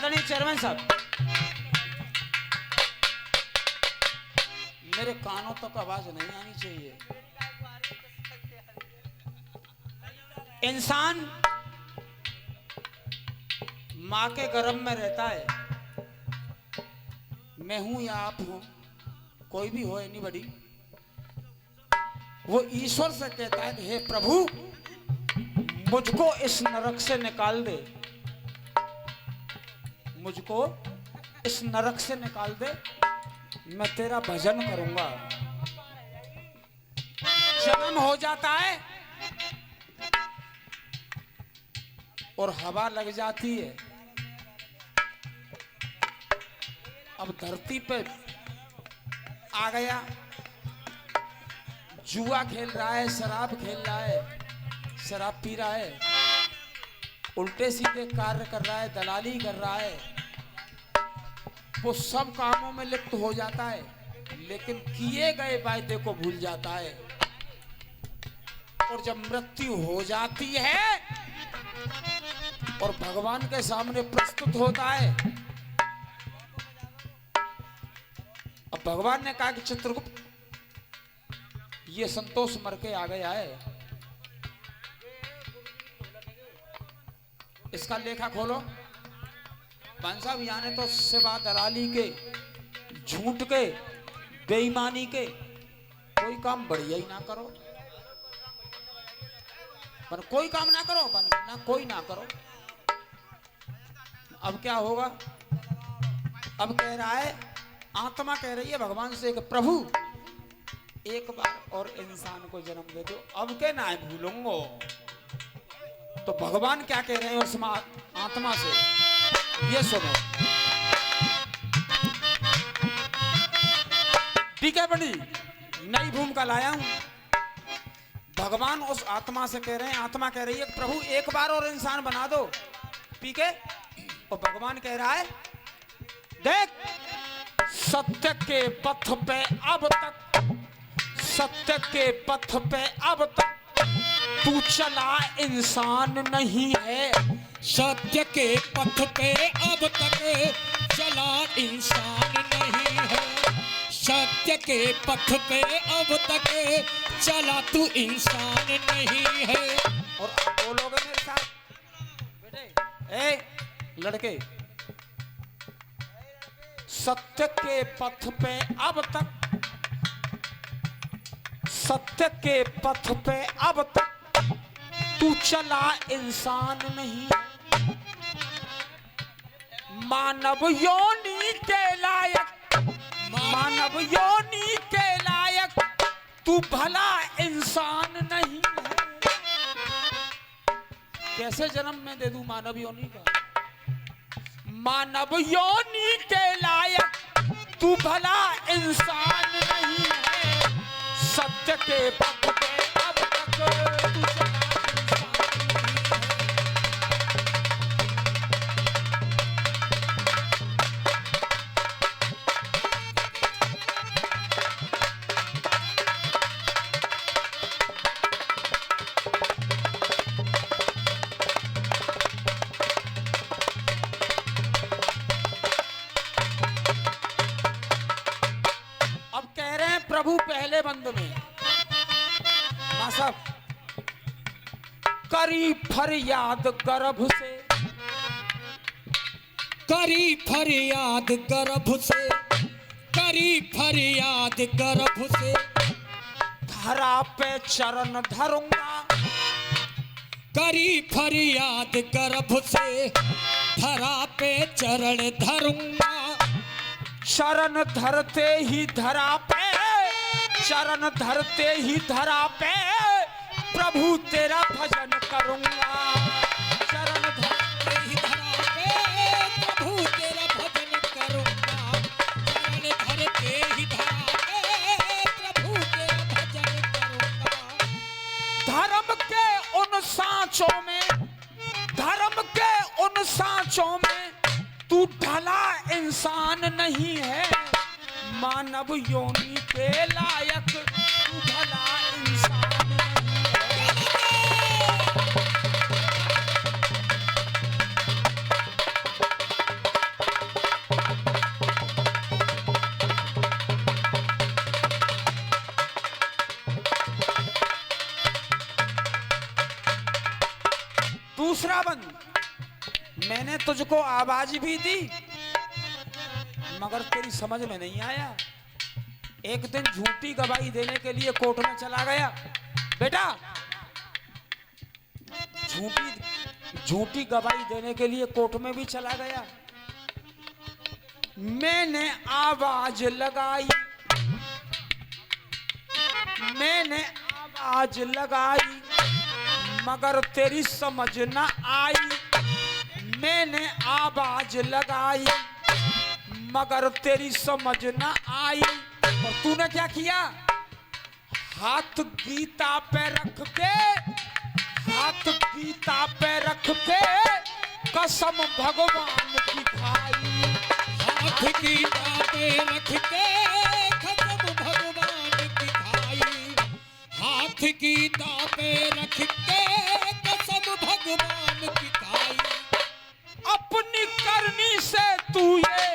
आदरणीय चेयरमैन साहब, मेरे कानों तक आवाज नहीं आनी चाहिए। इंसान मां के गर्भ में रहता है, मैं हूं या आप हो, कोई भी हो, एनीबॉडी, वो ईश्वर से कहता है कि हे प्रभु मुझको इस नरक से निकाल दे, मुझको इस नरक से निकाल दे, मैं तेरा भजन करूंगा। जन्म हो जाता है और हवा लग जाती है। अब धरती पे आ गया, जुआ खेल रहा है, शराब खेल रहा है, शराब पी रहा है, उल्टे सीधे कार्य कर रहा है, दलाली कर रहा है, वो सब कामों में लिप्त हो जाता है, लेकिन किए गए वायदे को भूल जाता है। और जब मृत्यु हो जाती है और भगवान के सामने प्रस्तुत होता है, अब भगवान ने कहा कि चित्रगुप्त, ये संतोष मर के आ गया है, इसका लेखा खोलो। पान साहब यहाँ ने तो सिवा दलाली के, झूठ के, बेईमानी के कोई काम बढ़िया ही ना करो, पर कोई काम ना करो, ना कोई ना करो। अब क्या होगा? अब कह रहा है, आत्मा कह रही है भगवान से कि प्रभु एक बार और इंसान को जन्म दे दो, अब के ना भूलूंगो। तो भगवान क्या कह रहे हैं उस आत्मा से, ये सुनो। ठीक है बड़ी नई भूमिका लाया हूं। भगवान उस आत्मा से कह रहे हैं, आत्मा कह रही है प्रभु एक बार और इंसान बना दो, ठीक है। और भगवान कह रहा है देख, सत्य के पथ पे अब तक, सत्य के पथ पे अब तक तू चला इंसान नहीं है, सत्य के पथ पे अब तक चला इंसान नहीं है, सत्य के पथ पे अब तक चला तू इंसान नहीं है। और आप बोलोगे मेरे साथ, बेटे ए लड़के, सत्य के पथ पे अब तक, सत्य के पथ पे अब तक तू चला इंसान नहीं, मानव योनि के लायक, मानव योनि के लायक तू भला इंसान नहीं है। कैसे जन्म में दे दूं मानव योनि का? मानव योनि के लायक तू भला इंसान नहीं है, सत्य के पथ पे अब तक तू चला। प्रभु पहले बंद में साहब, करी फरियाद गर्भ से, करी फरियाद गर्भ से, करी फरियाद गर्भ से, धरा पे चरण धरूंगा, करी फरियाद गर्भ से, धरा पे चरण धरूंगा, शरण धरते ही धरा पे, चरण धरते ही धरा पे प्रभु तेरा भजन करूंगा, शरण धरते ही धरा पे प्रभु तेरा भजन करूंगा, शरण धरते ही धरा पे प्रभु तेरा भजन करूंगा। धर्म के उन सांचों में, धर्म के उन सांचों में तू ढला इंसान नहीं है, मानव योनि के लायक तू भला इंसान नहीं है। मैंने तुझको आवाज भी दी मगर तेरी समझ में नहीं आया। एक दिन झूठी गवाही देने के लिए कोर्ट में चला गया। बेटा, झूठी गवाही देने के लिए कोर्ट में भी चला गया। मैंने आवाज लगाई, मैंने आवाज लगाई मगर तेरी समझ न आई। मैंने आवाज लगाई मगर तेरी समझ न आई। और तूने क्या किया? हाथ गीता पे रख के, हाथ गीता पे रख के कसम भगवान की खाई। हाथ गीता पे रख के कसम भगवान की खाई। हाथ गीता पे रख के कसम भगवान की खाई। अपनी करनी से तू ये,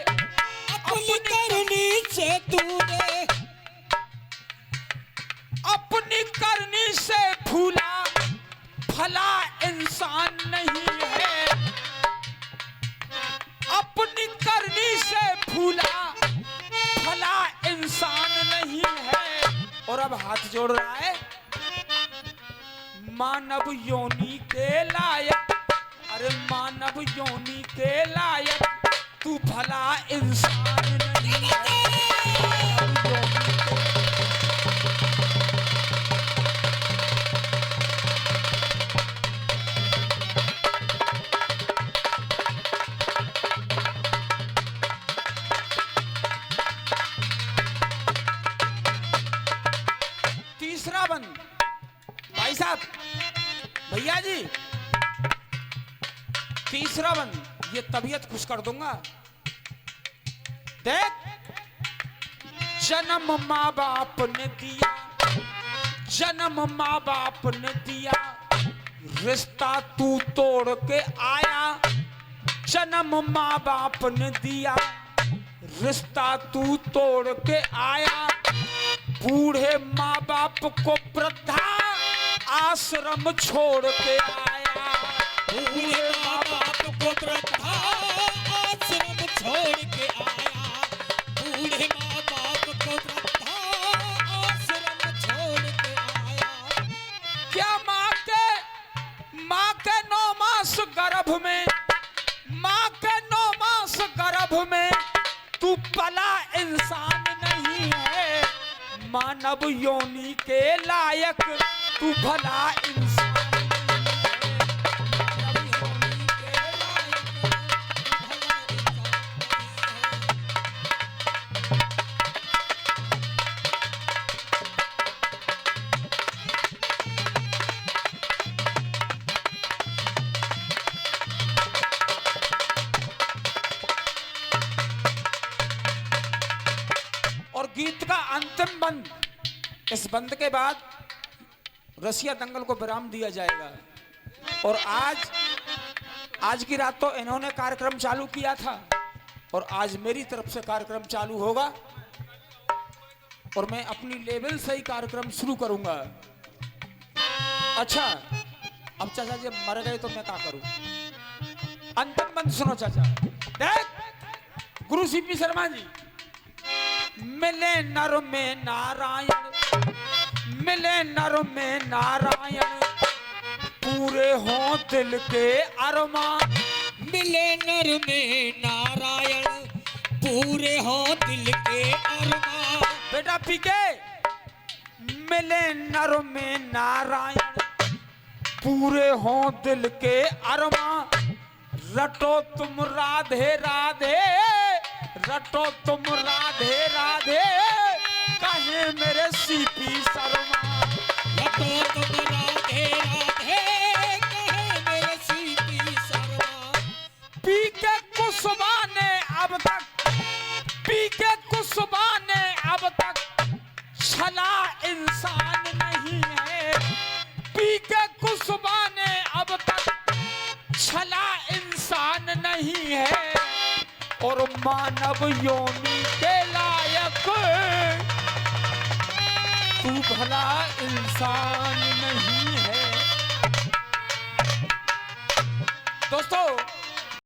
अपनी करनी से तूने, अपनी करनी से फूला भला इंसान नहीं है। अपनी करनी से फूला भला इंसान नहीं है। और अब हाथ जोड़ रहा है मानव योनि के लायक। अरे मानव योनि के लायक तू भला इंसान नहीं है। तीसरा बंद, भाई साहब, भैया जी, तीसरा बंद, ये तबीयत खुश कर दूंगा। देख, जन्म माँ बाप ने दिया, जन्म माँ बाप ने दिया, रिश्ता तू तोड़ के आया। जन्म माँ बाप ने दिया, रिश्ता तू तोड़ के आया। बूढ़े माँ बाप को वृद्धा आश्रम छोड़ के आया। बूढ़े माँ बाप को वृद्धा आश्रम छोड़ के आया। बूढ़े माँ बाप को वृद्धा आश्रम छोड़ के आया। क्या माँ के 9 मास गर्भ में, माँ के 9 मास गर्भ में तू पला इंसान नहीं है। मानव योनि के लायक तू भला इंसान नहीं है। मानव योनि के लायक तू भला इंसान नहीं है। और गीत का अंतिम बंद, इस बंद के बाद रसिया दंगल को विराम दिया जाएगा। और आज की रात तो इन्होंने कार्यक्रम चालू किया था और आज मेरी तरफ से कार्यक्रम चालू होगा और मैं अपनी लेवल से ही कार्यक्रम शुरू करूंगा। अच्छा, अब चाचा जी मर गए तो मैं क्या करूं? अंतिम बंद सुनो चाचा। देख गुरु सीपी शर्मा जी, मिले नर में नारायण, मिले नर में नारायण, पूरे हों दिल के अरमान। मिले नर में नारायण, पूरे हों दिल के अरमान। बेटा पीके, मिले नर में नारायण, पूरे हों दिल के अरमान। रटो तुम राधे राधे, रटो तुम राधे राधे, कहे मेरे सीपी शर्मा। रटो तुम राधे राधे, कहे मेरे सीपी शर्मा। पी के कुसुमा ने अब तक, पी के कुसुमा ने अब तक छला इंसान नहीं है। पी के कुसुमा ने अब तक छला इंसान नहीं है। और मानव योनि के लायक तू भला इंसान नहीं है। दोस्तों